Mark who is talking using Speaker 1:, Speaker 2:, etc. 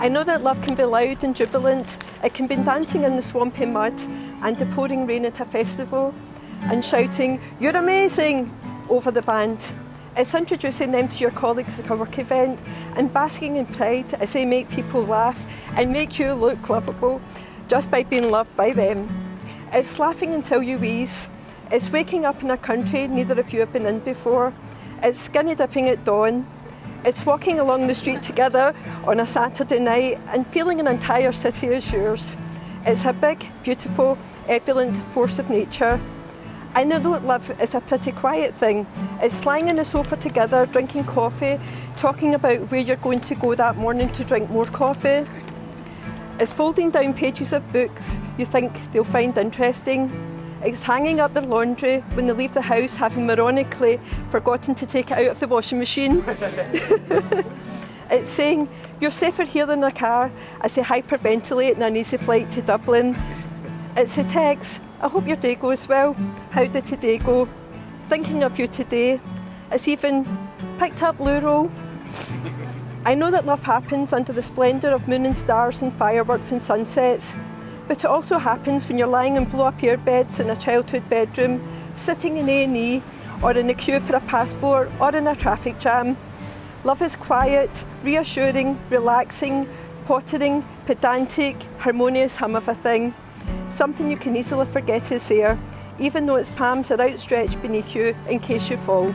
Speaker 1: I know that love can be loud and jubilant. It can be dancing in the swampy mud and the pouring rain at a festival and shouting, "You're amazing!" over the band. It's introducing them to your colleagues at a work event and basking in pride as they make people laugh and make you look lovable just by being loved by them. It's laughing until you wheeze. It's waking up in a country neither of you have been in before. It's skinny dipping at dawn. It's walking along the street together on a Saturday night and feeling an entire city is yours. It's a big, beautiful, ebullient force of nature. I know that love is a pretty quiet thing. It's lying on the sofa together, drinking coffee, talking about where you're going to go that morning to drink more coffee. It's folding down pages of books you think they'll find interesting. It's hanging up their laundry when they leave the house, having ironically forgotten to take it out of the washing machine. It's saying, "You're safer here than a car," as they hyperventilate in an easy flight to Dublin. It's a text, "I hope your day goes well. How did today go? Thinking of you today." It's even picked up loo roll. I know that love happens under the splendour of moon and stars and fireworks and sunsets. But it also happens when you're lying in blow-up-air beds in a childhood bedroom, sitting in A&E, or in a queue for a passport, or in a traffic jam. Love is quiet, reassuring, relaxing, pottering, pedantic, harmonious hum of a thing. Something you can easily forget is there, even though its palms are outstretched beneath you in case you fall.